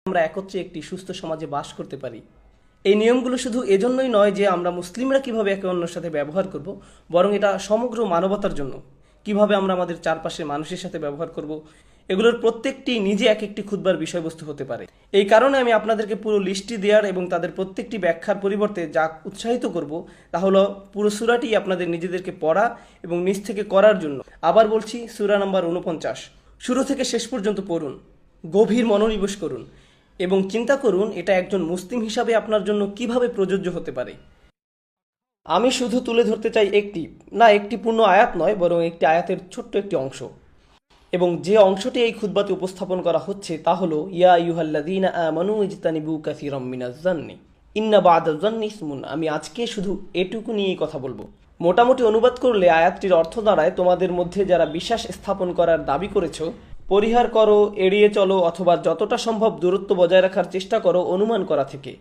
আমরা একত্রে একটি সুস্থ সমাজে বাস করতে পারি। এই নিয়মগুলো শুধু এজন্যই নয় যে আমরা মুসলিমরা কিভাবে একে অন্যের সাথে ব্যবহার করব, বরং এটা সমগ্র মানবতার জন্য কিভাবে আমরা আমাদের চারপাশের মানুষের সাথে ব্যবহার করব, এগুলোর প্রত্যেকটি নিজে এক একটি খুতবার বিষয়বস্তু হতে পারে। এই কারণে আমি আপনাদেরকে পুরো লিস্টটি দেওয়ার এবং তাদের প্রত্যেকটি ব্যাখ্যার পরিবর্তে যা উৎসাহিত করব তা হলো পুরো সূরাটি আপনাদের নিজেদেরকে পড়া এবং নিজ থেকে করার জন্য। আবার বলছি, সূরা নাম্বার 49 শুরু থেকে শেষ পর্যন্ত পড়ুন, গভীর মনোনিবেশ করুন এবং চিন্তা করুন এটা একজন মুসলিম হিসাবে আপনার জন্য কিভাবে প্রযোজ্য হতে পারে। আমি শুধু তুলে ধরতে চাই একটি পূর্ণ আয়াত নয়, বরং একটি আয়াতের ছোট্ট একটি অংশ, এবং যে অংশটি এই খুতবাতে উপস্থাপন করা হচ্ছে তা হলো ইয়া আইয়ুহাল্লাযীনা আমানু ইজতানিবু কাসীরাম মিনাজ-যান্নি ইন্না বা'দাজ-যান্নি ইসমুন। আমি আজকে শুধু এটুকু নিয়েই কথা বলবো। মোটামুটি অনুবাদ করলে আয়াতটির অর্থ দাঁড়ায়, তোমাদের মধ্যে যারা বিশ্বাস স্থাপন করার দাবি করেছো পরিহার করো, এড়িয়ে চলো অথবা যতটা সম্ভব দূরত্ব বজায় রাখার চেষ্টা করো অনুমান করা থেকে।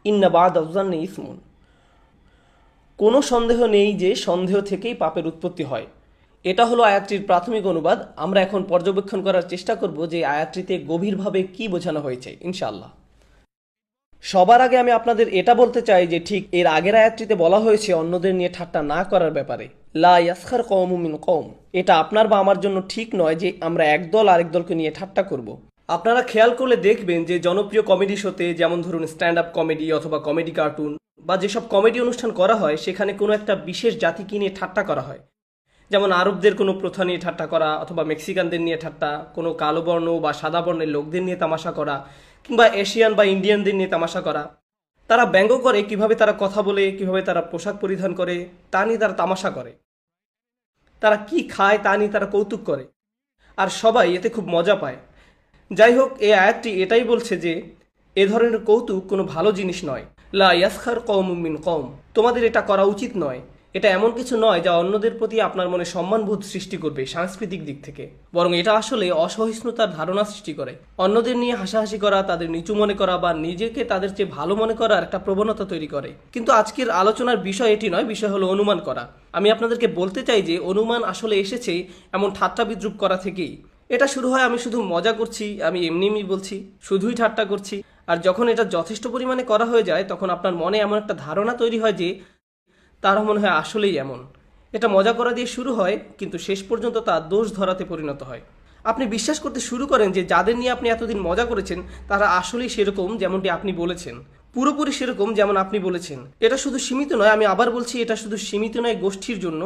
ইন্না বা'দাজ-যান্নি ইসমুন। কোনো সন্দেহ নেই যে সন্দেহ থেকেই পাপের উৎপত্তি হয়। এটা হলো আয়াতটির প্রাথমিক অনুবাদ। আমরা এখন পর্যবেক্ষণ করার চেষ্টা করব যে আয়াতটিতে গভীরভাবে কি বোঝানো হয়েছে ইনশাআল্লাহ। সবার আগে আমি আপনাদের এটা বলতে চাই যে ঠিক এর আগের আয়াতটিতে বলা হয়েছে অন্যদের নিয়ে ঠাট্টা না করার ব্যাপারে, লা ইয়াসখার কওমুম মিন কওম। এটা আপনার বা আমার জন্য ঠিক নয় যে আমরা একদল আরেক দলকে নিয়ে ঠাট্টা করব। আপনারা খেয়াল করলে দেখবেন যে জনপ্রিয় কমেডি শোতে, যেমন ধরুন স্ট্যান্ড আপ কমেডি অথবা কমেডি কার্টুন বা যেসব কমেডি অনুষ্ঠান করা হয়, সেখানে কোনো একটা বিশেষ জাতিকে নিয়ে ঠাট্টা করা হয়। যেমন আরবদের কোনো প্রথা নিয়ে ঠাট্টা করা, অথবা মেক্সিকানদের নিয়ে ঠাট্টা, কোনো কালো বর্ণ বা সাদা বর্ণের লোকদের নিয়ে তামাশা করা, কিংবা এশিয়ান বা ইন্ডিয়ানদের নিয়ে তামাশা করা। তারা ব্যঙ্গ করে কিভাবে তারা কথা বলে, কিভাবে তারা পোশাক পরিধান করে, তা নিয়ে তারা তামাশা করে। তারা কি খায় তা নিয়ে তারা কৌতুক করে, আর সবাই এতে খুব মজা পায়। যাই হোক, এই আয়াতটি এটাই বলছে যে এ ধরনের কৌতুক কোনো ভালো জিনিস নয়। লা ইয়াসখার কওমুম মিন কওম। তোমাদের এটা করা উচিত নয়। এটা এমন কিছু নয় যা অন্যদের প্রতি আপনার মনে সম্মানবোধ সৃষ্টি করবে সাংস্কৃতিক দিক থেকে, বরং এটা আসলে অসহিষ্ণুতার ধারণা সৃষ্টি করে। অন্যদের নিয়ে হাসাহাসি করা, তাদের নিচু মনে করা বা নিজেকে তাদের চেয়ে ভালো মনে করার একটা প্রবণতা তৈরি করে। কিন্তু আজকের আলোচনার বিষয় এটি নয়, বিষয় হলো অনুমান করা। আমি আপনাদেরকে বলতে চাই যে অনুমান আসলে এসেছে এমন ঠাট্টা বিদ্রুপ করা থেকেই। এটা শুরু হয় আমি শুধু মজা করছি, আমি এমনি বলছি, শুধুই ঠাট্টা করছি। আর যখন এটা যথেষ্ট পরিমাণে করা হয়ে যায়, তখন আপনার মনে এমন একটা ধারণা তৈরি হয় যে তারা মনে হয় আসলেই এমন। এটা মজা করা দিয়ে শুরু হয়, কিন্তু শেষ পর্যন্ত তা দোষ ধরাতে পরিণত হয়। আপনি বিশ্বাস করতে শুরু করেন যে যাদের নিয়ে আপনি এতদিন মজা করেছেন তারা আসলেই সেরকম যেমনটি আপনি বলেছেন, পুরোপুরি সেরকম যেমন আপনি বলেছেন। এটা শুধু সীমিত নয়, আমি আবার বলছি, এটা শুধু সীমিত নয় গোষ্ঠীর জন্য,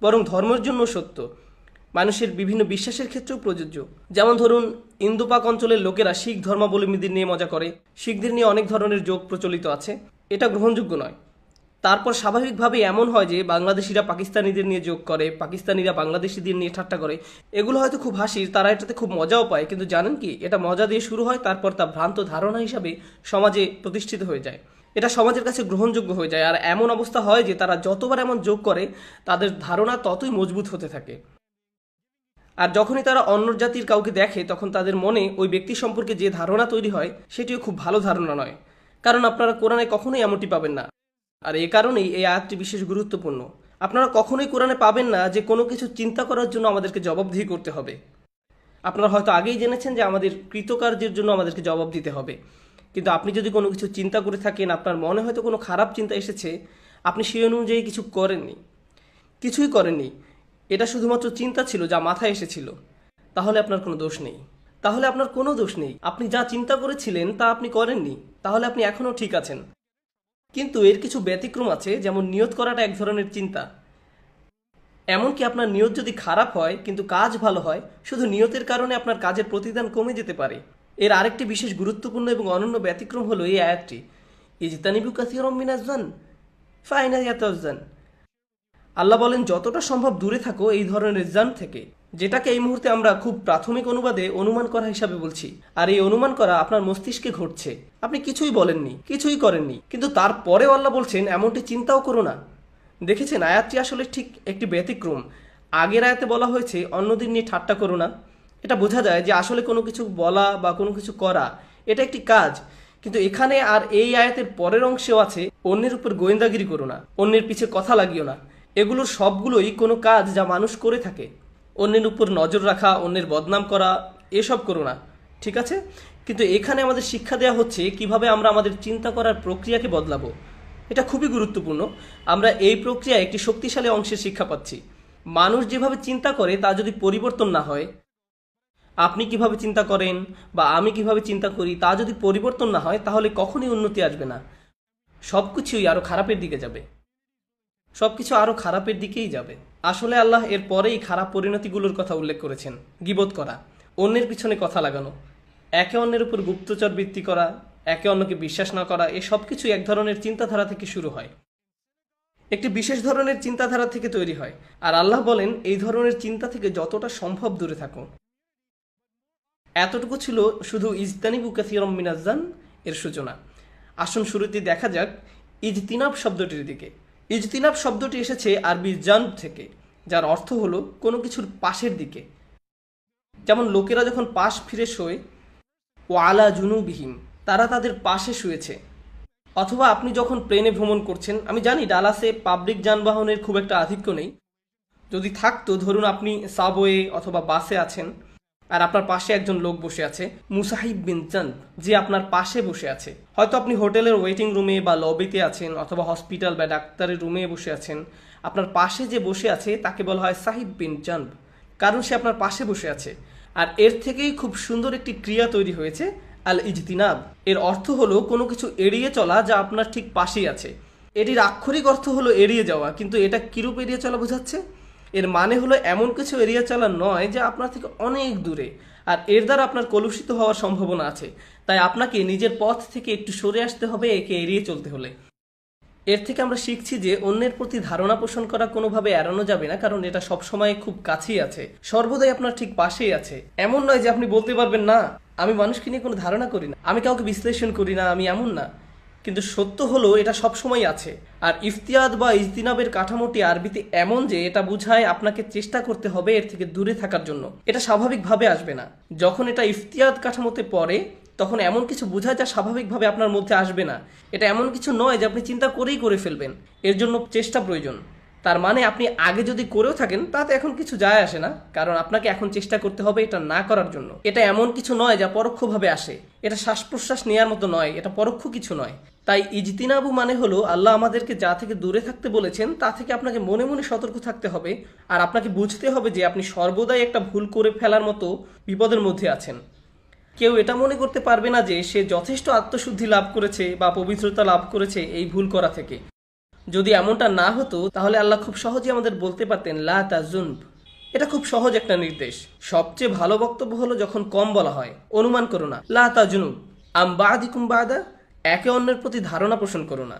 বরং ধর্মের জন্য সত্য। মানুষের বিভিন্ন বিশ্বাসের ক্ষেত্রেও প্রযোজ্য। যেমন ধরুন, ইন্দো পাক অঞ্চলের লোকেরা শিখ ধর্মাবলম্বীদের নিয়ে মজা করে, শিখদের নিয়ে অনেক ধরনের জোক প্রচলিত আছে। এটা গ্রহণযোগ্য নয়। তারপর স্বাভাবিকভাবেই এমন হয় যে বাংলাদেশিরা পাকিস্তানিদের নিয়ে জোক করে, পাকিস্তানিরা বাংলাদেশিদের নিয়ে ঠাট্টা করে। এগুলো হয়তো খুব হাসির, তারা এটাতে খুব মজাও পায়, কিন্তু জানেন কি, এটা মজা দিয়ে শুরু হয়, তারপর তা ভ্রান্ত ধারণা হিসাবে সমাজে প্রতিষ্ঠিত হয়ে যায়। এটা সমাজের কাছে গ্রহণযোগ্য হয়ে যায়। আর এমন অবস্থা হয় যে তারা যতবার এমন জোক করে তাদের ধারণা ততই মজবুত হতে থাকে। আর যখনই তারা অন্য জাতির কাউকে দেখে, তখন তাদের মনে ওই ব্যক্তি সম্পর্কে যে ধারণা তৈরি হয় সেটিও খুব ভালো ধারণা নয়। কারণ আপনারা কোরআনে কখনোই এমনটি পাবেন না। আর এ কারণেই এই আয়াতটি বিশেষ গুরুত্বপূর্ণ। আপনারা কখনোই কোরআনে পাবেন না যে কোনো কিছু চিন্তা করার জন্য আমাদেরকে জবাবদিহি করতে হবে। আপনারা হয়তো আগেই জেনেছেন যে আমাদের কৃতকার্যের জন্য আমাদেরকে জবাব দিতে হবে, কিন্তু আপনি যদি কোনো কিছু চিন্তা করে থাকেন, আপনার মনে হয়তো কোনো খারাপ চিন্তা এসেছে, আপনি সেই অনুযায়ী কিছু করেননি, কিছুই করেননি, এটা শুধুমাত্র চিন্তা ছিল যা মাথায় এসেছিল, তাহলে আপনার কোনো দোষ নেই। আপনি যা চিন্তা করেছিলেন তা আপনি করেননি, তাহলে আপনি এখনও ঠিক আছেন। কিন্তু এর কিছু ব্যতিক্রম আছে, যেমন নিয়ত করাটা এক ধরনের চিন্তা। এমনকি আপনার নিয়ত যদি খারাপ হয় কিন্তু কাজ ভালো হয়, শুধু নিয়তের কারণে আপনার কাজের প্রতিদান কমে যেতে পারে। এর আরেকটি বিশেষ গুরুত্বপূর্ণ এবং অনন্য ব্যতিক্রম হলো এই আয়াতটি, ইজতানিবু কাসীরাম মিনাজ-যান ফাইনা ইয়াতাজ-যান। আল্লাহ বলেন যতটা সম্ভব দূরে থাকো এই ধরনের জান থেকে, যেটাকে এই মুহূর্তে আমরা খুব প্রাথমিক অনুবাদে অনুমান করা হিসাবে বলছি। আর এই অনুমান করা আপনার মস্তিষ্কে ঘটছে, আপনি কিছুই বলেননি, কিছুই করেননি, কিন্তু তারপরেও আল্লাহ বলছেন এমনটি চিন্তাও করো না। দেখেছেন, আয়াতটি আসলে ঠিক একটি ব্যতিক্রম। আগের আয়াতে বলা হয়েছে অন্যদের নিয়ে ঠাট্টা করো না। এটা বোঝা যায় যে আসলে কোনো কিছু বলা বা কোনো কিছু করা এটা একটি কাজ, কিন্তু এখানে আর এই আয়াতের পরের অংশেও আছে অন্যের উপর গোয়েন্দাগিরি করো না, অন্যের পিছে কথা লাগিও না। এগুলোর সবগুলোই কোনো কাজ যা মানুষ করে থাকে। অন্যের উপর নজর রাখা, অন্যের বদনাম করা, এসব করো না, ঠিক আছে? কিন্তু এখানে আমাদের শিক্ষা দেওয়া হচ্ছে কিভাবে আমরা আমাদের চিন্তা করার প্রক্রিয়াকে বদলাবো। এটা খুবই গুরুত্বপূর্ণ। আমরা এই প্রক্রিয়ায় একটি শক্তিশালী অংশের শিক্ষা পাচ্ছি। মানুষ যেভাবে চিন্তা করে তা যদি পরিবর্তন না হয়, আপনি কিভাবে চিন্তা করেন বা আমি কিভাবে চিন্তা করি তা যদি পরিবর্তন না হয়, তাহলে কখনই উন্নতি আসবে না। সবকিছুই আরো খারাপের দিকে যাবে, সবকিছু আরো খারাপের দিকেই যাবে। আসলে আল্লাহ এর পরেই খারাপ পরিণতিগুলোর কথা উল্লেখ করেছেন। গীবত করা, অন্যের পিছনে কথা লাগানো, একে অন্যের উপর গুপ্তচর বৃত্তি করা, একে অন্যকে বিশ্বাস না করা, এ সবকিছু এক ধরনের চিন্তাধারা থেকে শুরু হয়, একটি বিশেষ ধরনের চিন্তাধারা থেকে তৈরি হয়। আর আল্লাহ বলেন এই ধরনের চিন্তা থেকে যতটা সম্ভব দূরে থাকো। এতটুকু ছিল শুধু ইজতানিবু কাসীরাম মিনাজ-জান এর সূচনা। আসুন শুরুতে দেখা যাক ইজতিনাব শব্দটির দিকে। ইজতিনাব শব্দটি এসেছে আরবি জানব থেকে, যার অর্থ হলো কোনো কিছুর পাশের দিকে। যেমন লোকেরা যখন পাশ ফিরে শোয়, ও আলা জুনুবিহিম, তারা তাদের পাশে শুয়েছে। অথবা আপনি যখন প্লেনে ভ্রমণ করছেন, আমি জানি ডালাসে পাবলিক যানবাহনের খুব একটা আধিক্য নেই, যদি থাকতো ধরুন আপনি সাবওয়ে অথবা বাসে আছেন আর আপনার পাশে একজন লোক বসে আছে, মুসাহিব বিন চান্দ, যে আপনার পাশে বসে আছে। হয়তো আপনি হোটেলের ওয়েটিং রুমে বা লবিতে আছেন অথবা হসপিটাল বা ডাক্তারের রুমে বসে আছেন। আপনার পাশে যে বসে আছে তাকে বলা হয় সাহিব বিন চান্দ, কারণ সে আপনার পাশে বসে আছে। আর এর থেকেই খুব সুন্দর একটি ক্রিয়া তৈরি হয়েছে, আল ইজতিনাব। এর অর্থ হলো কোনো কিছু এড়িয়ে চলা যা আপনার ঠিক পাশেই আছে। এটির আক্ষরিক অর্থ হলো এড়িয়ে যাওয়া, কিন্তু এটা কিরূপ এড়িয়ে চলা বোঝাচ্ছে? এর মানে হলো এমন কিছু এড়িয়ে চলা নয় যা আপনার থেকে অনেক দূরে, আর এর দ্বারা আপনার কলুষিত হওয়ার সম্ভাবনা আছে। তাই আপনাকে নিজের পথ থেকে একটু সরে আসতে হবে একে এড়িয়ে চলতে হলে। এর থেকে আমরা শিখছি যে অন্যের প্রতি ধারণা পোষণ করা কোনোভাবে এড়ানো যাবে না, কারণ এটা সবসময় খুব কাছেই আছে, সর্বদাই আপনার ঠিক পাশেই আছে। এমন নয় যে আপনি বলতে পারবেন না আমি মানুষকে নিয়ে কোনো ধারণা করি না, আমি কাউকে বিশ্লেষণ করি না, আমি এমন না। কিন্তু সত্য হলো এটা সবসময় আছে। আর ইফতিয়াদ বা ইজতিনাবের কাঠামোটি আরবিতে এমন যে এটা বোঝায় আপনাকে চেষ্টা করতে হবে এর থেকে দূরে থাকার জন্য। এটা স্বাভাবিকভাবে আসবে না। যখন এটা ইফতিয়াদ কাঠামোতে পড়ে তখন এমন কিছু বোঝায় যা স্বাভাবিকভাবে আপনার মধ্যে আসবে না। এটা এমন কিছু নয় যে আপনি চিন্তা করেই করে ফেলবেন, এর জন্য চেষ্টা প্রয়োজন। তার মানে আপনি আগে যদি করেও থাকেন তাতে এখন কিছু যায় আসে না, কারণ আপনাকে এখন চেষ্টা করতে হবে এটা না করার জন্য। এটা এমন কিছু নয় যা পরোক্ষভাবে আসে, এটা শ্বাস প্রশ্বাস নেওয়ার মতো নয়, এটা পরোক্ষ কিছু নয়। তাই ইজতিনাবু মানে হলো আল্লাহ আমাদেরকে যা থেকে দূরে থাকতে বলেছেন তা থেকে আপনাকে মনে মনে সতর্ক থাকতে হবে। আর আপনাকে বুঝতে হবে যে আপনি সর্বদাই একটা ভুল করে ফেলার মতো বিপদের মধ্যে আছেন। কেউ এটা মনে করতে পারবে না যে সে যথেষ্ট আত্মশুদ্ধি লাভ করেছে বা পবিত্রতা লাভ করেছে এই ভুল করা থেকে। যদি এমনটা না হতো তাহলে আল্লাহ খুব সহজে আমাদের বলতে পারতেন লা তাজুনব। এটা খুব সহজ একটা নির্দেশ। সবচেয়ে ভালো বক্তব্য হলো যখন কম বলা হয়, অনুমান করো না, লা তাজুনুব আম বাদিকুম বাদা, একে অন্যের প্রতি ধারণা পোষণ করো না।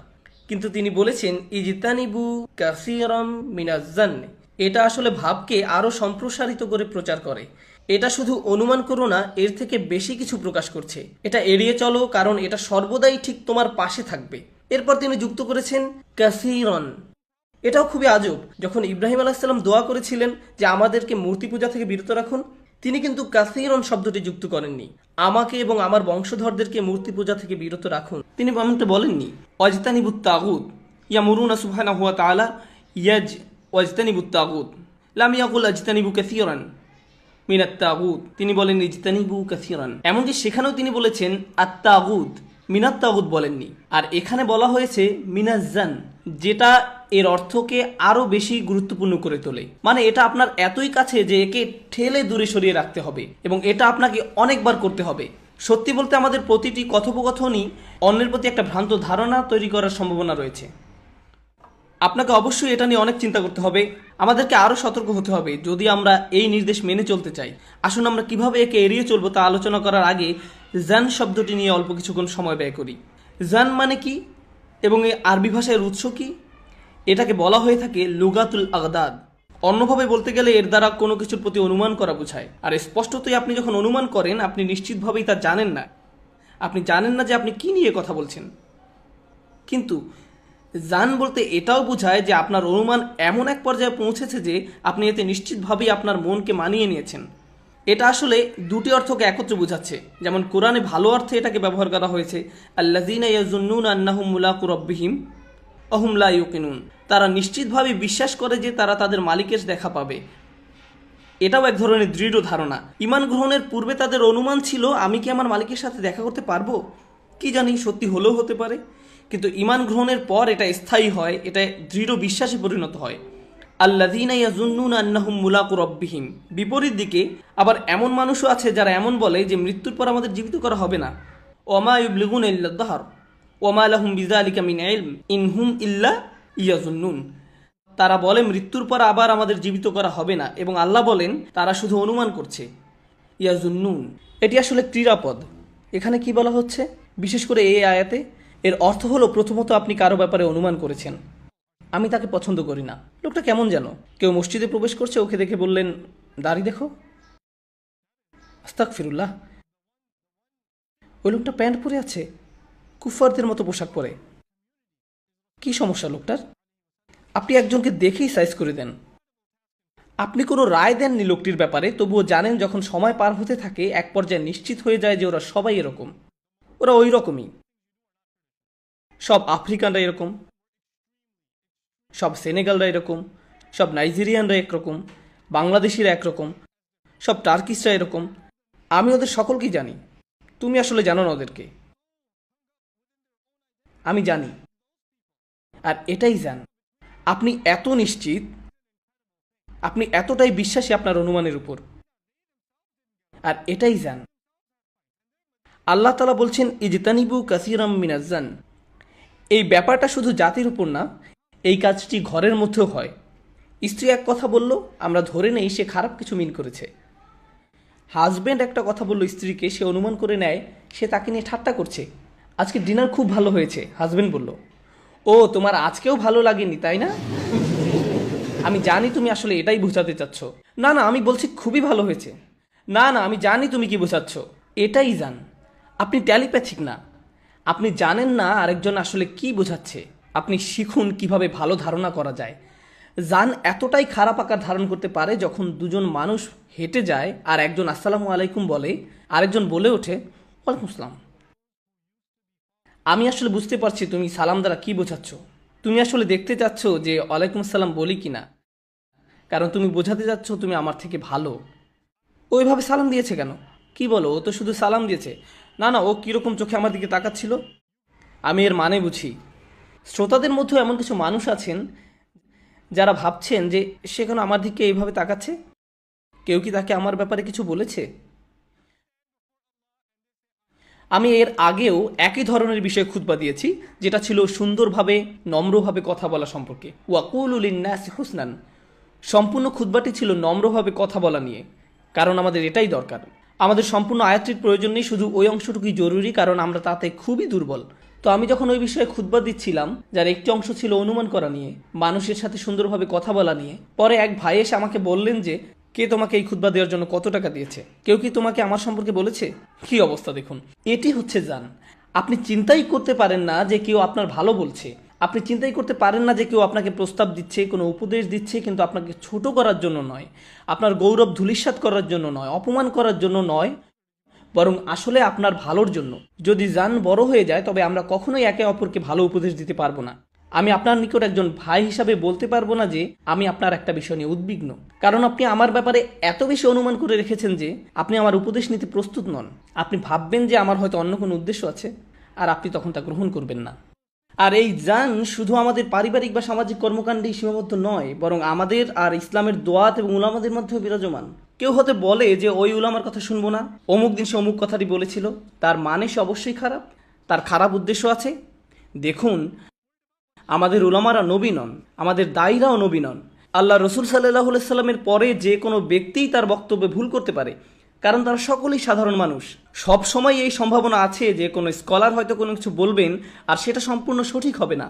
কিন্তু তিনি বলেছেন ইজতানিবু কাসীরাম মিনাজ-জান্নি। এটা আসলে ভাবকে আরো সম্প্রসারিত করে প্রচার করে। এটা শুধু অনুমান করো না, এর থেকে বেশি কিছু প্রকাশ করছে। এটা এড়িয়ে চলো, কারণ এটা সর্বদাই ঠিক তোমার পাশে থাকবে। এরপর তিনি যুক্ত করেছেন কাসীরন। এটাও খুবই আজব। যখন ইব্রাহিম আলাইহিস সালাম দোয়া করেছিলেন যে আমাদেরকে মূর্তি পূজা থেকে বিরত রাখুন, তিনি কিন্তু কাসীরন শব্দটি যুক্ত করেননি, আমাকে এবং আমার বংশধরদেরকে মূর্তি পূজা থেকে বিরত রাখুন। তিনি এমনটা বলেননি। ওয়াজতানিবুত তাগুত ইয়ামুরুনা সুবহানাহু ওয়া তাআলা ওয়াজতানিবুত তাগুত, লাম ইয়াকুল আজতানিবু কাসীরান মিনাত তাগুত। তিনি বলেন ইজতানিবু কাসীরান। এমনকি সেখানেও তিনি বলেছেন আত তাগুত, মিনাত তাগুত বলেননি। আর এখানে বলা হয়েছে মিনাজ-জান, যেটা এর অর্থকে আরো বেশি গুরুত্বপূর্ণ করে তোলে। মানে এটা আপনার এতই কাছে যে একে ঠেলে দূরে সরিয়ে রাখতে হবে, এবং এটা আপনাকে অনেকবার করতে হবে। সত্যি বলতে আমাদের প্রতিটি কথোপকথনই অন্যের প্রতি একটা ভ্রান্ত ধারণা তৈরি করার সম্ভাবনা রয়েছে। আপনাকে অবশ্যই এটা নিয়ে অনেক চিন্তা করতে হবে। আমাদেরকে আরো সতর্ক হতে হবে যদি আমরা এই নির্দেশ মেনে চলতে চাই। আসুন আমরা কিভাবে একে এড়িয়ে চলবো তা আলোচনা করার আগে জান শব্দটি নিয়ে অল্প কিছুক্ষণ সময় ব্যয় করি। জান মানে কি এবং এই আরবি ভাষার উৎস কি? এটাকে বলা হয়ে থাকে লুগাতুল আগদাদ। অন্যভাবে বলতে গেলে এর দ্বারা কোনো কিছুর প্রতি অনুমান করা বোঝায়। আর স্পষ্টতই আপনি যখন অনুমান করেন আপনি নিশ্চিতভাবেই তা জানেন না। আপনি জানেন না যে আপনি কি নিয়ে কথা বলছেন। কিন্তু জান বলতে এটাও বোঝায় যে আপনার অনুমান এমন এক পর্যায়ে পৌঁছেছে যে আপনি এতে নিশ্চিতভাবেই আপনার মনকে মানিয়ে নিয়েছেন। এটা আসলে দুটি অর্থকে একত্রে বোঝাচ্ছে। যেমন কোরআনে ভালো অর্থে এটাকে ব্যবহার করা হয়েছে আল্লাযীনা ইয়াযুন্নুনা আন্নাহুম মুলাকু রাব্বিহিম ওয়া হুম লা ইউকিনুন। তারা নিশ্চিতভাবে বিশ্বাস করে যে তারা তাদের মালিকের দেখা পাবে, এটাও এক ধরনের দৃঢ় ধারণা। ঈমান গ্রহণের পূর্বে তাদের অনুমান ছিল, আমি কি আমার মালিকের সাথে দেখা করতে পারবো, কি জানি সত্যি হলেও হতে পারে। কিন্তু ঈমান গ্রহণের পর এটা স্থায়ী হয়, এটা দৃঢ় বিশ্বাসে পরিণত হয়। আল্লাযীনা ইয়াযুন্নুনা আন্নাহুম মুলাকু রাব্বিহিম। বিপরীত দিকে আবার এমন মানুষও আছে যারা এমন বলে যে মৃত্যুর পর আমাদের জীবিত করা হবে না। ওমা ইউবলিগুনা ইল্লা দাহর ওমা লাহুম বিযালিকা মিন ইলম ইন হুম ইল্লা ইয়াযুন্নুন। তারা বলে মৃত্যুর পর আবার আমাদের জীবিত করা হবে না, এবং আল্লাহ বলেন তারা শুধু অনুমান করছে। ইয়াজুন্নুন এটি আসলে ক্রীড়াপদ। এখানে কি বলা হচ্ছে বিশেষ করে এই আয়াতে, এর অর্থ হলো প্রথমত আপনি কারো ব্যাপারে অনুমান করেছেন, আমি তাকে পছন্দ করি না, লোকটা কেমন যেন। কেউ মসজিদে প্রবেশ করছে, ওকে দেখে বললেন দাড়ি দেখো, আস্তাগফিরুল্লাহ, ওই লোকটা প্যান্ট পরে আছে, কুফফারদের মতো পোশাক পরে, কি সমস্যা লোকটার? আপনি একজনকে দেখেই সাইজ করে দেন। আপনি কোনো রায় দেননি লোকটির ব্যাপারে, তবুও জানেন যখন সময় পার হতে থাকে এক পর্যায়ে নিশ্চিত হয়ে যায় যে ওরা সবাই এরকম, ওরা ওই রকমই। সব আফ্রিকানরা এরকম, সব সেনেগালরা এরকম, সব নাইজেরিয়ানরা একরকম, বাংলাদেশিরা একরকম, সব টার্কিশরা এরকম। আমি ওদের সকলকেই জানি, তুমি আসলে জানো না ওদেরকে, আমি জানি। আর এটাই জান, আপনি এত নিশ্চিত, আপনি এতটাই বিশ্বাসী আপনার অনুমানের উপর, আর এটাই জান। আল্লাহ তাআলা বলছেন ইজতানিবু কাসীরাম মিনাজ-জান। এই ব্যাপারটা শুধু জাতির উপর না, এই কাজটি ঘরের মধ্যেও হয়। স্ত্রী এক কথা বলল, আমরা ধরে নেই সে খারাপ কিছু মিন করেছে। হাজব্যান্ড একটা কথা বলল স্ত্রীকে, সে অনুমান করে নেয় সে তাকে নিয়ে ঠাট্টা করছে। আজকে ডিনার খুব ভালো হয়েছে, হাজব্যান্ড বলল। ও, তোমার আজকেও ভালো লাগেনি তাই না? আমি জানি তুমি আসলে এটাই বোঝাতে চাচ্ছ। না না, আমি বলছি খুবই ভালো হয়েছে। না না, আমি জানি তুমি কি বোঝাচ্ছ। এটাই জান, আপনি টেলিপ্যাথিক না, আপনি জানেন না আরেকজন আসলে কি বোঝাচ্ছে। আপনি শিখুন কিভাবে ভালো ধারণা করা যায়। জান এতটাই খারাপ আকার ধারণ করতে পারে যখন দুজন মানুষ হেঁটে যায় আর একজন আসসালামু আলাইকুম বলে, আরেকজন বলে ওঠে ওয়ালাইকুম আসসালাম। আমি আসলে বুঝতে পারছি তুমি সালাম দ্বারা কি বোঝাচ্ছ। তুমি আসলে দেখতে চাচ্ছ যে ওয়ালাইকুম আসসালাম বলি কিনা, কারণ তুমি বোঝাতে চাচ্ছ তুমি আমার থেকে ভালো। ওইভাবে সালাম দিয়েছে কেন? কি বলো, ও তো শুধু সালাম দিয়েছে। না না, ও কীরকম চোখে আমার দিকে তাকাচ্ছিল, আমি এর মানে বুঝি। শ্রোতাদের মধ্যেও এমন কিছু মানুষ আছেন যারা ভাবছেন যে সে কেন আমার দিকে এইভাবে তাকাচ্ছে, কেউ কি তাকে আমার ব্যাপারে কিছু বলেছে? আমি এর আগেও একই ধরনের বিষয়ে খুতবা দিয়েছি, যেটা ছিল সুন্দরভাবে নম্রভাবে কথা বলা সম্পর্কে। ওয়াকুলু লিন্নাসি হুসনান। সম্পূর্ণ খুতবাটি ছিল নম্রভাবে কথা বলা নিয়ে, কারণ আমাদের এটাই দরকার। আমাদের সম্পূর্ণ আয়াতটির প্রয়োজন নেই, শুধু ওই অংশটুকুই জরুরি, কারণ আমরা তাতে খুবই দুর্বল। তো আমি যখন ওই বিষয়ে খুতবা দিচ্ছিলাম, যার একটি অংশ ছিল অনুমান করা নিয়ে, মানুষের সাথে সুন্দরভাবে কথা বলা নিয়ে, পরে এক ভাই এসে আমাকে বললেন যে কে তোমাকে এই খুতবা দেওয়ার জন্য কত টাকা দিয়েছে, কেউ কি তোমাকে আমার সম্পর্কে বলেছে? কি অবস্থা দেখুন। এটি হচ্ছে জান। আপনি চিন্তাই করতে পারেন না যে কেউ আপনার ভালো বলছে, আপনি চিন্তাই করতে পারেন না যে কেউ আপনাকে প্রস্তাব দিচ্ছে, কোনো উপদেশ দিচ্ছে, কিন্তু আপনাকে ছোট করার জন্য নয়, আপনার গৌরব ধূলিসাৎ করার জন্য নয়, অপমান করার জন্য নয়, বরং আসলে আপনার ভালোর জন্য। যদি জান বড় হয়ে যায় তবে আমরা কখনোই একে অপরকে ভালো উপদেশ দিতে পারবো না। আমি আপনার নিকট একজন ভাই হিসাবে বলতে পারবো না যে আমি আপনার একটা বিষয় নিয়ে উদ্বিগ্ন, কারণ আপনি আমার ব্যাপারে এত বেশি অনুমান করে রেখেছেন যে আপনি আমার উপদেশ নিতে প্রস্তুত নন। আপনি ভাববেন যে আমার হয়তো অন্য কোনো উদ্দেশ্য আছে, আর আপনি তখন তা গ্রহণ করবেন না। আর এই জান শুধু আমাদের পারিবারিক বা সামাজিক কর্মকাণ্ডেই সীমাবদ্ধ নয়, বরং আমাদের আর ইসলামের দোয়াত এবং উলামাদের মধ্যেও বিরাজমান। কেউ হতে বলে যে ওই উলামার কথা শুনবো না, অমুক দিন সে অমুক কথাটি বলেছিল, তার মানে সে অবশ্যই খারাপ, তার খারাপ উদ্দেশ্য আছে। দেখুন, আমাদের উলামারা নবী নন, আমাদের দায়ীরাও নবী নন। আল্লাহ রসুল সাল্লাল্লাহু আলাইহি সাল্লামের পরে যে কোনো ব্যক্তিই তার বক্তব্যে ভুল করতে পারে, কারণ তারা সকলেই সাধারণ মানুষ। সব সময় এই সম্ভাবনা আছে যে কোনো স্কলার হয়তো কোনো কিছু বলবেন আর সেটা সম্পূর্ণ সঠিক হবে না,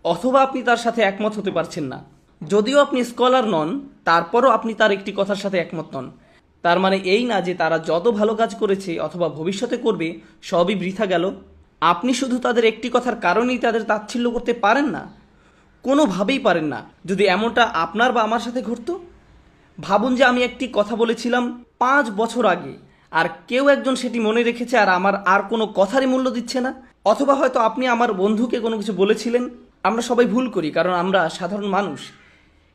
অথবা আপনি তার সাথে একমত হতে পারছেন না। যদিও আপনি স্কলার নন, তারপরও আপনি তার একটি কথার সাথে একমত নন। তার মানে এই না যে তারা যত ভালো কাজ করেছে অথবা ভবিষ্যতে করবে সবই বৃথা গেল। আপনি শুধু তাদের একটি কথার কারণেই তাদের তাচ্ছিল্য করতে পারেন না, কোনোভাবেই পারেন না। যদি এমনটা আপনার বা আমার সাথে ঘটতো, ভাবুন যে আমি একটি কথা বলেছিলাম 5 বছর আগে, আর কেউ একজন সেটি মনে রেখেছে আর আমার আর কোনো কথারই মূল্য দিচ্ছে না। অথবা হয়তো আপনি আমার বন্ধুকে কোনো কিছু বলেছিলেন। আমরা সবাই ভুল করি, কারণ আমরা সাধারণ মানুষ,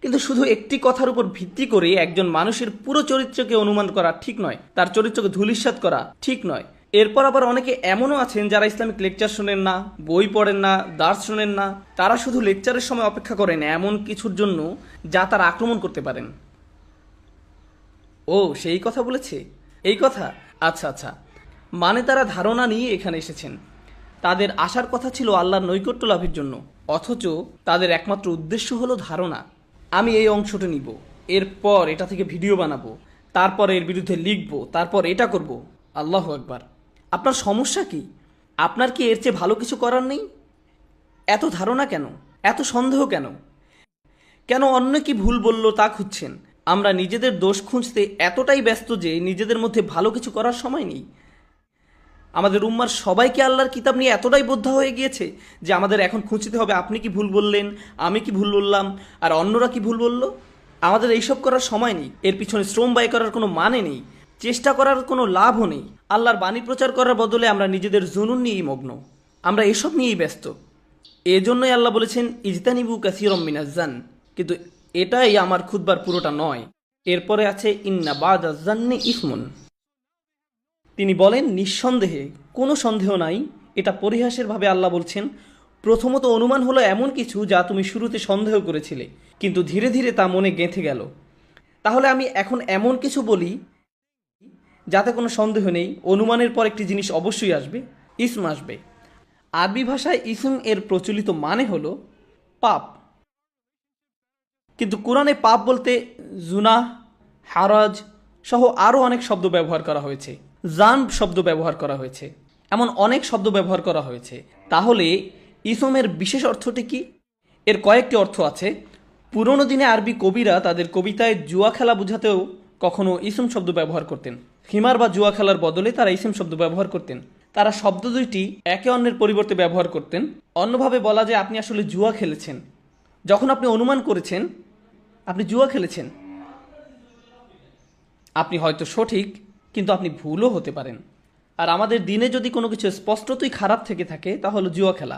কিন্তু শুধু একটি কথার উপর ভিত্তি করে একজন মানুষের পুরো চরিত্রকে অনুমান করা ঠিক নয়, তার চরিত্রকে ধূলিসাৎ করা ঠিক নয়। এরপর আবার অনেকে এমনও আছেন যারা ইসলামিক লেকচার শোনেন না, বই পড়েন না, দার্স শোনেন না, তারা শুধু লেকচারের সময় অপেক্ষা করেন এমন কিছুর জন্য যা তারা আক্রমণ করতে পারেন। ও সেই কথা বলেছে, এই কথা, আচ্ছা আচ্ছা, মানে তারা ধারণা নিয়ে এখানে এসেছেন। তাদের আসার কথা ছিল আল্লাহর নৈকট্য লাভের জন্য, অথচ তাদের একমাত্র উদ্দেশ্য হলো ধারণা। আমি এই অংশটা নিব, এরপর এটা থেকে ভিডিও বানাবো, তারপর এর বিরুদ্ধে লিখবো, তারপর এটা করব। আল্লাহু আকবার। আপনার সমস্যা কি? আপনার কি এর চেয়ে ভালো কিছু করার নেই? এত ধারণা কেন? এত সন্দেহ কেন? কেন অন্য কি ভুল বলল তা খুঁজছেন? আমরা নিজেদের দোষ খুঁজতে এতটাই ব্যস্ত যে নিজেদের মধ্যে ভালো কিছু করার সময় নেই। আমাদের উম্মার সবাইকে আল্লাহর কিতাব নিয়ে এতটাই বোদ্ধা হয়ে গিয়েছে যে আমাদের এখন খুঁজতে হবে আপনি কি ভুল বললেন, আমি কি ভুল বললাম, আর অন্যরা কি ভুল বলল। আমাদের এইসব করার সময় নেই, এর পিছনে শ্রম ব্যয় করার কোনো মানে নেই, চেষ্টা করার কোনো লাভও নেই। আল্লাহর বাণী প্রচার করার বদলে আমরা নিজেদের জুনুন নিয়েই মগ্ন, আমরা এসব নিয়েই ব্যস্ত। এজন্যই আল্লাহ বলেছেন ইজতানিবু কাসীরাম মিনাজ-জান, কিন্তু এটাই আমার খুতবার পুরোটা নয়। এরপরে আছে ইন্না বাদাজ জান্নি ইসমুন। তিনি বলেন নিঃসন্দেহে, কোনো সন্দেহ নাই, এটা পরিহাসের ভাবে আল্লাহ বলছেন, প্রথমত অনুমান হলো এমন কিছু যা তুমি শুরুতে সন্দেহ করেছিলে, কিন্তু ধীরে ধীরে তা মনে গেঁথে গেল। তাহলে আমি এখন এমন কিছু বলি যাতে কোনো সন্দেহ নেই, অনুমানের পর একটি জিনিস অবশ্যই আসবে, ইসম আসবে। আরবি ভাষায় ইসম এর প্রচলিত মানে হলো পাপ, কিন্তু কোরআনে পাপ বলতে জুনাহ, হারাজ সহ আরও অনেক শব্দ ব্যবহার করা হয়েছে, জানব শব্দ ব্যবহার করা হয়েছে, এমন অনেক শব্দ ব্যবহার করা হয়েছে। তাহলে ইসমের বিশেষ অর্থটি কি? এর কয়েকটি অর্থ আছে। পুরনো দিনে আরবি কবিরা তাদের কবিতায় জুয়া খেলা বোঝাতেও কখনো ইসম শব্দ ব্যবহার করতেন। হিমার বা জুয়া খেলার বদলে তারা ইসম শব্দ ব্যবহার করতেন। তারা শব্দ দুইটি একে অন্যের পরিবর্তে ব্যবহার করতেন। অন্যভাবে বলা যায় আপনি আসলে জুয়া খেলেছেন। যখন আপনি অনুমান করেছেন আপনি জুয়া খেলেছেন, আপনি হয়তো সঠিক কিন্তু আপনি ভুলও হতে পারেন। আর আমাদের দিনে যদি কোনো কিছু স্পষ্টতই খারাপ থেকে থাকে তা হলো জুয়া খেলা।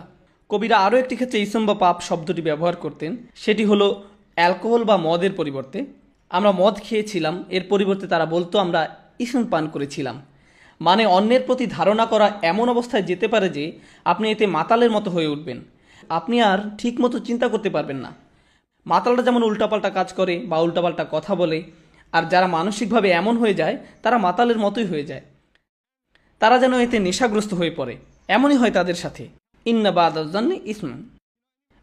কবিরা আরও একটি ক্ষেত্রে ইসম বা পাপ শব্দটি ব্যবহার করতেন, সেটি হলো অ্যালকোহল বা মদের পরিবর্তে। আমরা মদ খেয়েছিলাম, এর পরিবর্তে তারা বলতো আমরা ইসম পান করেছিলাম। মানে অন্যের প্রতি ধারণা করা এমন অবস্থায় যেতে পারে যে আপনি এতে মাতালের মতো হয়ে উঠবেন, আপনি আর ঠিক মতো চিন্তা করতে পারবেন না। মাতালরা যেমন উল্টাপাল্টা কাজ করে বা উল্টাপাল্টা কথা বলে, আর যারা মানসিকভাবে এমন হয়ে যায় তারা মাতালের মতোই হয়ে যায়, তারা যেন এতে নেশাগ্রস্ত হয়ে পড়ে। এমনই হয় তাদের সাথে। ইন্না বাদাজ জান্নি ইসমুন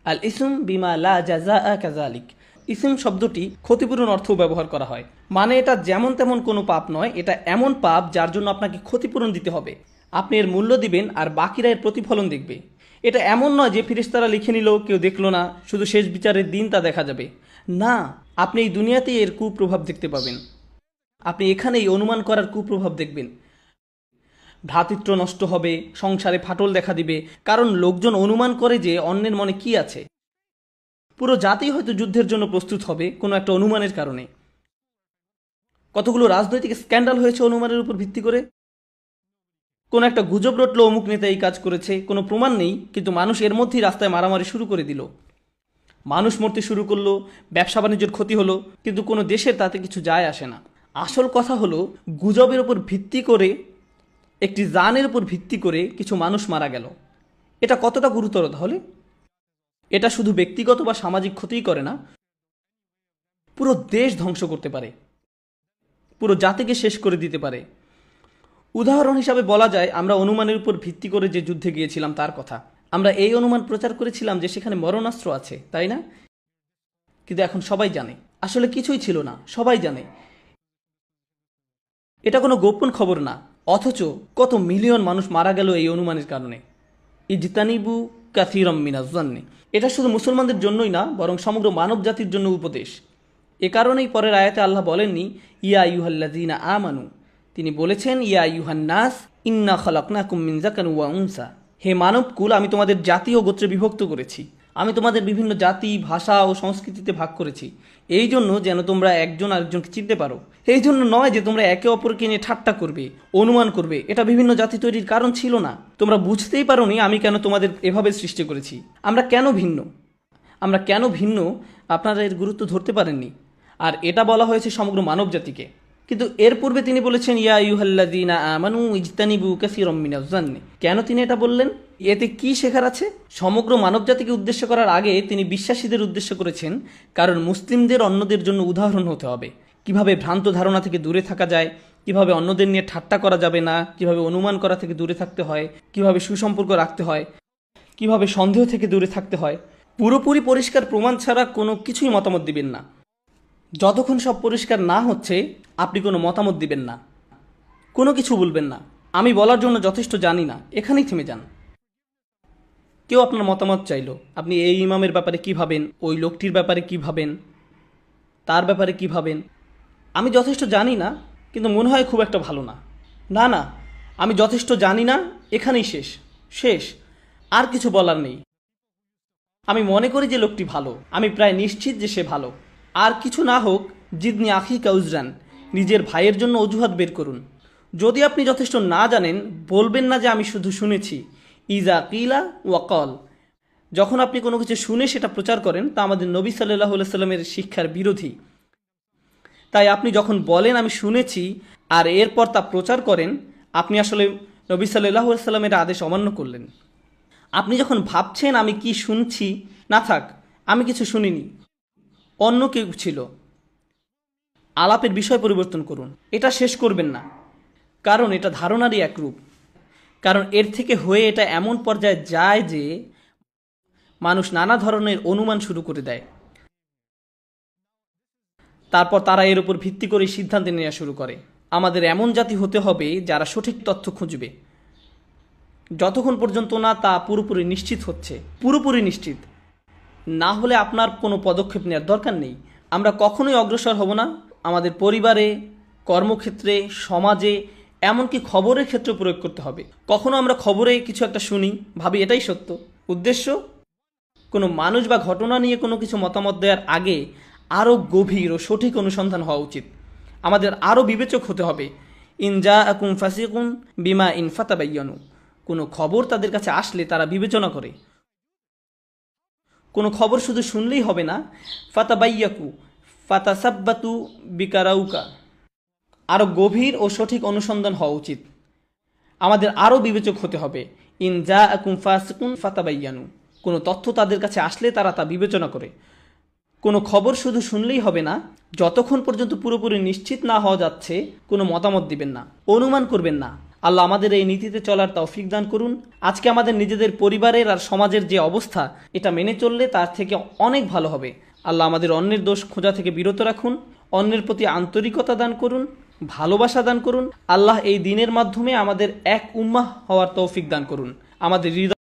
আল ইসম বিমা লা জাযাআ কাযালিক। ইসম শব্দটি ক্ষতিপূরণ অর্থও ব্যবহার করা হয়, মানে এটা যেমন তেমন কোনো পাপ নয়, এটা এমন পাপ যার জন্য আপনাকে ক্ষতিপূরণ দিতে হবে। আপনি এর মূল্য দিবেন আর বাকিরা এর প্রতিফলন দেখবে। এটা এমন নয় যে ফেরেশতারা লিখে নিল, কেউ দেখলো না, শুধু শেষ বিচারের দিন তা দেখা যাবে। না, আপনি এই দুনিয়াতেই এর কুপ্রভাব দেখতে পাবেন। আপনি এখানেই অনুমান করার কুপ্রভাব দেখবেন। ভ্রাতৃত্ব নষ্ট হবে, সংসারে ফাটল দেখা দিবে, কারণ লোকজন অনুমান করে যে অন্যের মনে কি আছে। পুরো জাতি হয়তো যুদ্ধের জন্য প্রস্তুত হবে কোনো একটা অনুমানের কারণে। কতগুলো রাজনৈতিক স্ক্যান্ডাল হয়েছে অনুমানের উপর ভিত্তি করে। কোনো একটা গুজব রটল অমুক নেতা এই কাজ করেছে, কোনো প্রমাণ নেই, কিন্তু মানুষ এর মধ্যেই রাস্তায় মারামারি শুরু করে দিল, মানুষ মরতে শুরু করলো, ব্যবসা বাণিজ্যের ক্ষতি হলো, কিন্তু কোনো দেশের তাতে কিছু যায় আসে না। আসল কথা হলো গুজবের উপর ভিত্তি করে, একটি জানের উপর ভিত্তি করে কিছু মানুষ মারা গেল। এটা কতটা গুরুতর তাহলে? এটা শুধু ব্যক্তিগত বা সামাজিক ক্ষতিই করে না, পুরো দেশ ধ্বংস করতে পারে, পুরো জাতিকে শেষ করে দিতে পারে। উদাহরণ হিসাবে বলা যায় আমরা অনুমানের উপর ভিত্তি করে যে যুদ্ধে গিয়েছিলাম তার কথা। আমরা এই অনুমান প্রচার করেছিলাম যে সেখানে মরণাস্ত্র আছে, তাই না? কিন্তু এখন সবাই জানে আসলে কিছুই ছিল না, সবাই জানে। এটা কোনো গোপন খবর না, অথচ কত মিলিয়ন মানুষ মারা গেল এই অনুমানের কারণে। ইজতানিবু কাসীরাম মিনাজ-জান্নি, এটা শুধু মুসলমানদের জন্যই না, বরং সমগ্র মানব জাতির জন্য উপদেশ। এ কারণেই পরের আয়াতে আল্লাহ বলেননি ইয়া আইয়ুহাল্লাযীনা আমানু, তিনি বলেছেন ইয়া আইয়ুহান নাস ইন্না খালাকনাকুম মিন যাকারিন ওয়া উনসা। হে মানবকুল, আমি তোমাদের জাতি ও গোত্রে বিভক্ত করেছি, আমি তোমাদের বিভিন্ন জাতি, ভাষা ও সংস্কৃতিতে ভাগ করেছি, এই জন্য যেন তোমরা একজন আরেকজনকে চিনতে পারো। এই জন্য নয় যে তোমরা একে অপরকে নিয়ে ঠাট্টা করবে, অনুমান করবে। এটা বিভিন্ন জাতি তৈরির কারণ ছিল না। তোমরা বুঝতেই পারোনি আমি কেন তোমাদের এভাবে সৃষ্টি করেছি, আমরা কেন ভিন্ন। আমরা কেন ভিন্ন আপনারা এর গুরুত্ব ধরতে পারেননি। আর এটা বলা হয়েছে সমগ্র মানব জাতিকে। কিন্তু এর পূর্বে তিনি বলেছেন ইয়া আইয়ুহাল্লাযীনা আমানু ইজতানিবু কাসীরাম মিনাজ জান্নি। কেন তিনি এটা বললেন? এতে কি শেখার আছে? সমগ্র মানব জাতিকে উদ্দেশ্য করার আগে তিনি বিশ্বাসীদের উদ্দেশ্য করেছেন, কারণ মুসলিমদের অন্যদের জন্য উদাহরণ হতে হবে। কিভাবে ভ্রান্ত ধারণা থেকে দূরে থাকা যায়, কিভাবে অন্যদের নিয়ে ঠাট্টা করা যাবে না, কিভাবে অনুমান করা থেকে দূরে থাকতে হয়, কিভাবে সুসম্পর্ক রাখতে হয়, কিভাবে সন্দেহ থেকে দূরে থাকতে হয়। পুরোপুরি পরিষ্কার প্রমাণ ছাড়া কোনো কিছুই মতামত দিবেন না। যতক্ষণ সব পরিষ্কার না হচ্ছে আপনি কোনো মতামত দিবেন না, কোনো কিছু বলবেন না। আমি বলার জন্য যথেষ্ট জানি না, এখানেই থেমে যান। কেউ আপনার মতামত চাইলো, আপনি এই ইমামের ব্যাপারে কী ভাবেন, ওই লোকটির ব্যাপারে কী ভাবেন, তার ব্যাপারে কী ভাবেন। আমি যথেষ্ট জানি না, কিন্তু মনে হয় খুব একটা ভালো না। না না, আমি যথেষ্ট জানি না, এখানেই শেষ শেষ, আর কিছু বলার নেই। আমি মনে করি যে লোকটি ভালো, আমি প্রায় নিশ্চিত যে সে ভালো। আর কিছু না হোক, জিদনি আখি কাউজরান, নিজের ভাইয়ের জন্য অজুহাত বের করুন। যদি আপনি যথেষ্ট না জানেন, বলবেন না যে আমি শুধু শুনেছি। ইজা কিলা ওয়াকল, যখন আপনি কোনো কিছু শুনে সেটা প্রচার করেন, তা আমাদের নবী সাল্লাল্লাহু আলাইহি সাল্লামের শিক্ষার বিরোধী। তাই আপনি যখন বলেন আমি শুনেছি আর এরপর তা প্রচার করেন, আপনি আসলে নবী সাল্লাল্লাহু আলাইহি সাল্লামের আদেশ অমান্য করলেন। আপনি যখন ভাবছেন আমি কি শুনছি, না থাক, আমি কিছু শুনিনি, অন্য কেউ ছিল, আলাপের বিষয় পরিবর্তন করুন। এটা শেষ করবেন না, কারণ এটা ধারণারই এক রূপ। কারণ এর থেকে হয়ে এটা এমন পর্যায়ে যায় যে মানুষ নানা ধরনের অনুমান শুরু করে দেয়, তারপর তারা এর উপর ভিত্তি করে সিদ্ধান্ত নেওয়া শুরু করে। আমাদের এমন জাতি হতে হবে যারা সঠিক তথ্য খুঁজবে, যতক্ষণ পর্যন্ত না তা পুরোপুরি নিশ্চিত হচ্ছে। পুরোপুরি নিশ্চিত না হলে আপনার কোনো পদক্ষেপ নেওয়ার দরকার নেই। আমরা কখনোই অগ্রসর হব না। আমাদের পরিবারে, কর্মক্ষেত্রে, সমাজে, এমনকি খবরের ক্ষেত্রে প্রয়োগ করতে হবে। কখনো আমরা খবরে কিছু একটা শুনি, ভাবি এটাই সত্য। উদ্দেশ্য, কোনো মানুষ বা ঘটনা নিয়ে কোনো কিছু মতামত দেওয়ার আগে আরও গভীর ও সঠিক অনুসন্ধান হওয়া উচিত। আমাদের আরও বিবেচক হতে হবে। ইনজা আকুম ফাসিকুন বিমা ইন ফাতাবাইয়ানু, কোনো খবর তাদের কাছে আসলে তারা বিবেচনা করে। কোনো খবর শুধু শুনলেই হবে না, ফাতাবাইয়াকু ফাতাসাব্বাতু বিকারাউকা, আরও গভীর ও সঠিক অনুসন্ধান হওয়া উচিত। আমাদের আরও বিবেচক হতে হবে। ইনজা আকুম ফাসিকুন ফাতাবাইয়ানু, কোনো তথ্য তাদের কাছে আসলে তারা তা বিবেচনা করে। কোনো খবর শুধু শুনলেই হবে না, যতক্ষণ পর্যন্ত পুরোপুরি নিশ্চিত না হওয়া যাচ্ছে কোনো মতামত দিবেন না, অনুমান করবেন না। আল্লাহ আমাদের এই নীতিতে চলার তৌফিক দান করুন। আজকে আমাদের নিজেদের পরিবারের আর সমাজের যে অবস্থা, এটা মেনে চললে তার থেকে অনেক ভালো হবে। আল্লাহ আমাদের অন্যের দোষ খোঁজা থেকে বিরত রাখুন, অন্যের প্রতি আন্তরিকতা দান করুন, ভালোবাসা দান করুন। আল্লাহ এই দিনের মাধ্যমে আমাদের এক উম্মাহ হওয়ার তৌফিক দান করুন। আমাদের হৃদয়